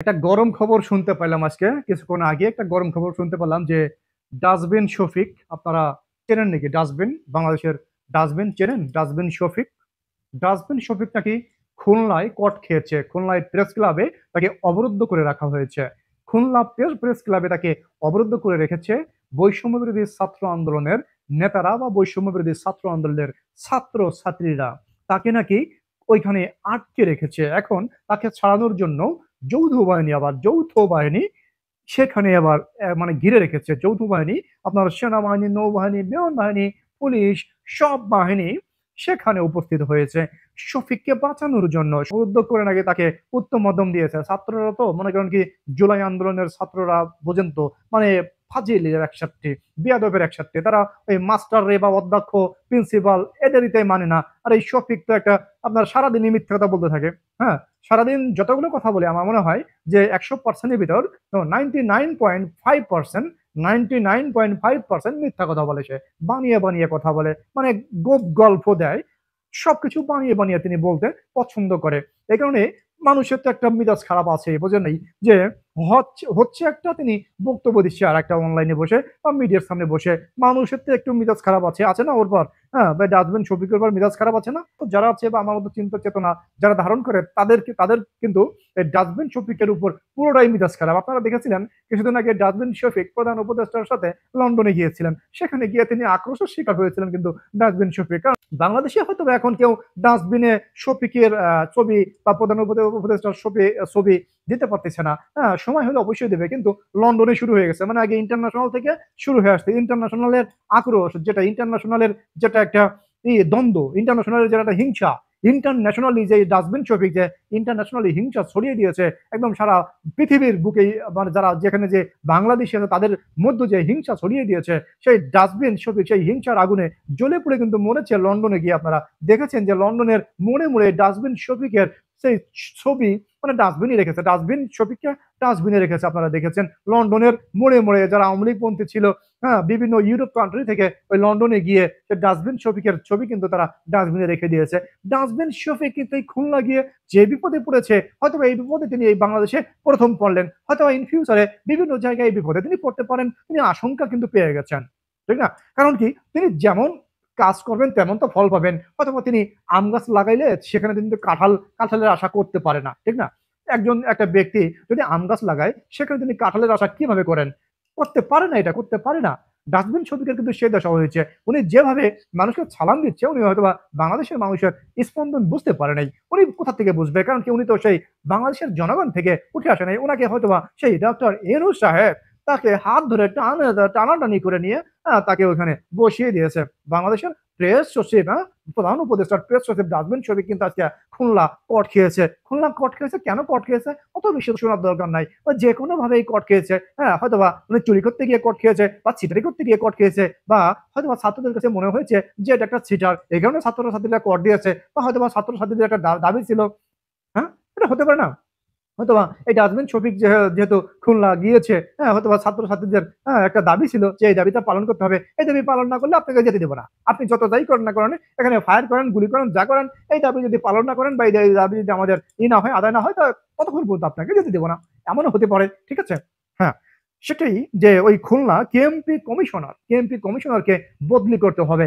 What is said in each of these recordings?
একটা গরম খবর শুনতে পেলাম আজকে কিছুক্ষণ আগে একটা গরম খবর শুনতে পেলাম যে ডাস্টবিন শফিক আপনারা চেনেন নাকি ডাস্টবিন বাংলাদেশের ডাস্টবিন চেনেন ডাস্টবিন শফিক ডাস্টবিন শফিক নাকি খুলনায় কট খেয়েছে খুলনায় প্রেস ক্লাবে তাকে অবরুদ্ধ করে রাখা হয়েছে খুলনা প্রেস ক্লাবে তাকে অবরুদ্ধ করে রেখেছে বৈষম্য বিরোধী ছাত্র আন্দোলনের নেতারা বা বৈষম্য বিরোধী ছাত্র আন্দোলনের ছাত্র ছাত্রীরা তাকে নাকি ওইখানে আটকে রেখেছে এখন তাকে ছাড়ানোর জন্য যৌথ বাহিনী সেখানে আবার মানে ঘিরে রেখেছে যৌথ বাহিনী আপনার সেনাবাহিনী নৌবাহিনী বিমান বাহিনী পুলিশ সব বাহিনী সেখানে উপস্থিত হয়েছে শফিককে বাঁচানোর জন্য উদ্যোগ করে নাকি তাকে উত্তম মধ্যম দিয়েছে ছাত্ররা তো মনে করেন কি জুলাই আন্দোলনের ছাত্ররা বোঝেন তো মানে ফাজিলের একসাথে বিয়াদবের একসাথে তারা ওই মাস্টার রে বা অধ্যক্ষ প্রিন্সিপাল এদেরই মানে না আর এই শফিক তো একটা আপনার সারাদিনই মিথ্যা কথা বলতে থাকে হ্যাঁ সারাদিন যতগুলো কথা বলে আমার মনে হয় যে 100%-এর ভিতর 99.5% 99.5% মিথ্যা কথা বলে সে বানিয়ে বানিয়ে কথা বলে মানে গল্প দেয় সবকিছু বানিয়ে বানিয়ে তিনি বলতে পছন্দ করে এই কারণে মানুষের তো একটা মেজাজ খারাপ আছে বোঝেন নাই যে হচ্ছে একটা তিনি বক্তব্য দিচ্ছে আর একটা অনলাইনে বসে বা মিডিয়ার সামনে বসে মানুষের তো একটু মেজাজ খারাপ আছে না ওর পর হ্যাঁ বা ডাস্টবিন শফিকের পর মেজাজ খারাপ আছে না তো যারা আছে বা আমার মতো চিন্তা চেতনা যারা ধারণ করে তাদের কিন্তু এই ডাস্টবিন শফিকের উপর পুরোটাই মেজাজ খারাপ আপনারা দেখেছিলেন কিছুদিন আগে ডাস্টবিন শফিক প্রধান উপদেষ্টার সাথে লন্ডনে গিয়েছিলেন সেখানে গিয়ে তিনি আক্রোশের শিকার হয়েছিলেন কিন্তু ডাস্টবিন শফিক বাংলাদেশে হয়তো এখন কেউ ডাস্টবিনে শফিকের ছবি বা প্রধান উপদেষ্টার ছবি দিতে পারতেছে না হ্যাঁ সময় হলে অবশ্যই দেবে কিন্তু লন্ডনে শুরু হয়ে গেছে মানে আগে ইন্টারন্যাশনাল থেকে শুরু হয়ে আসছে ইন্টারন্যাশনালের আক্রোশ যেটা ইন্টারন্যাশনালের যেটা একটা দ্বন্দ্ব ইন্টারন্যাশনালের যেটা একটা হিংসা ইন্টারন্যাশনালি যে ডাস্টবিন শফিক যে ইন্টারন্যাশনালি হিংসা ছড়িয়ে দিয়েছে একদম সারা পৃথিবীর বুকে মানে যারা যেখানে যে বাংলাদেশি আছে তাদের মধ্যে যে হিংসা ছড়িয়ে দিয়েছে সেই ডাস্টবিন শফিক সেই হিংসার আগুনে জ্বলে পুড়ে কিন্তু মরেছে লন্ডনে গিয়ে আপনারা দেখেছেন যে লন্ডনের মোড়ে মোড়ে ডাস্টবিন শফিকের সেই ছবি মানে ডাস্টবিনই রেখেছে ডাস্টবিন শফিককে ডাস্টবিনে রেখেছে আপনারা দেখেছেন লন্ডনের মোড়ে মোড়ে যারা আওয়ামী লীগপন্থী ছিল হ্যাঁ বিভিন্ন ইউরোপ কান্ট্রি থেকে ওই লন্ডনে গিয়ে ডাস্টবিন শফিকের ছবি কিন্তু তারা ডাস্টবিনে রেখে দিয়েছে ডাস্টবিন শফিক কিন্তু এই খুলনা গিয়ে যে বিপদে পড়েছে হয়তো এই বিপদে তিনি এই বাংলাদেশে প্রথম পড়লেন হয়তো ইন ফিউচারে বিভিন্ন জায়গায় এই বিপদে তিনি পড়তে পারেন তিনি আশঙ্কা কিন্তু পেয়ে গেছেন ঠিক না কারণ কি তিনি যেমন কাজ করবেন তেমন তো ফল পাবেন অথবা তিনি আম গাছ লাগাইলে সেখানে কিন্তু কাঁঠালের আশা করতে পারে না ঠিক না একটা ব্যক্তি যদি আম গাছ লাগায় সেখানে তিনি কাঁঠালের আশা কিভাবে করেন করতে পারে না এটা করতে পারে না ডাস্টবিন শফিকের কিন্তু সেই দশা হয়েছে উনি যেভাবে মানুষকে সালাম দিচ্ছে উনি হয়তো বাংলাদেশের মানুষের স্পন্দন বুঝতে পারে নাই উনি কোথা থেকে বুঝবে কারণ কি উনি তো সেই বাংলাদেশের জনগণ থেকে উঠে আসে নাই ওনাকে হয়তোবা সেই ডক্টর এনু সাহেব তাকে হাত ধরে টানাটানি করে নিয়ে তাকে ওখানে বসিয়ে দিয়েছে বাংলাদেশের প্রেস সচিব প্রধান উপদেষ্টার প্রেস সচিব ডাস্টবিন শফিক কিন্তু আজকে খুলনা কট খেয়েছে কেন কট খেয়েছে অত বেশি শোনার দরকার নাই যে কোনো ভাবে কট খেয়েছে হ্যাঁ হয়তোবা উনি চুরি করতে গিয়ে কট খেয়েছে বা ছিটারি করতে গিয়ে কট খেয়েছে বা হয়তোবা ছাত্রদের কাছে মনে হয়েছে যে এটা একটা ছিটার এই কারণে ছাত্রছাত্রীরা কট দিয়েছে বা হয়তোবা ছাত্রছাত্রীদের একটা দাবি ছিল হ্যাঁ এটা হতে পারে না হয়তোবা এই ডাস্টবিন শফিক যেহেতু খুলনা গিয়েছে হ্যাঁ হয়তোবা ছাত্রছাত্রীদের একটা দাবি ছিল যে এই দাবিটা পালন করতে হবে এই দাবি পালন না করলে আপনাকে যেতে দেবো না আপনি যত যাই করেন না করেন এখানে ফায়ার করেন গুলি করেন যা করেন এই দাবি যদি পালন না করেন বা এই দাবি যদি আমাদের না হয় আদায় না হয় তা কতক্ষণ পর্যন্ত আপনাকে যেতে দেবো না এমনও হতে পারে ঠিক আছে হ্যাঁ সেটাই যে ওই খুলনা কেএমপি কমিশনারকে বদলি করতে হবে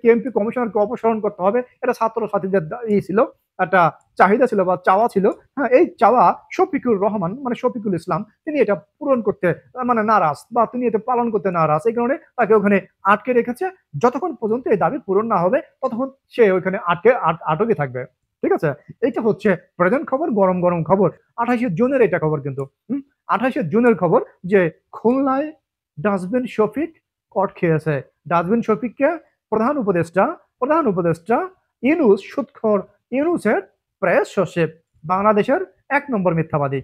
কেএমপি কমিশনারকে অপসারণ করতে হবে এটা ছাত্রছাত্রীদের ছিল একটা চাহিদা ছিল বা চাওয়া ছিল হ্যাঁ এই চাওয়া শফিকুর রহমান মানে শফিকুল ইসলাম তিনি এটা পূরণ করতে মানে নারাজ বা তিনি এটা পালন করতে নারাজ এই কারণে তাকে ওখানে আটকে রেখেছে যতক্ষণ পর্যন্ত এই দাবি পূরণ না হবে ততক্ষণ সে ওইখানে আটকে থাকবে ঠিক আছে এইটা হচ্ছে প্রেজেন্ট খবর গরম গরম খবর 28শে জুনের এটা খবর কিন্তু 28শে জুনের খবর যে খুলনায় ডাস্টবিন শফিক কট খেয়েছে ডাস্টবিন শফিককে প্রধান উপদেষ্টা ইউনুস সুৎখর ইউনুসের প্রেস সচিব বাংলাদেশের 1 নম্বর মিথ্যাবাদী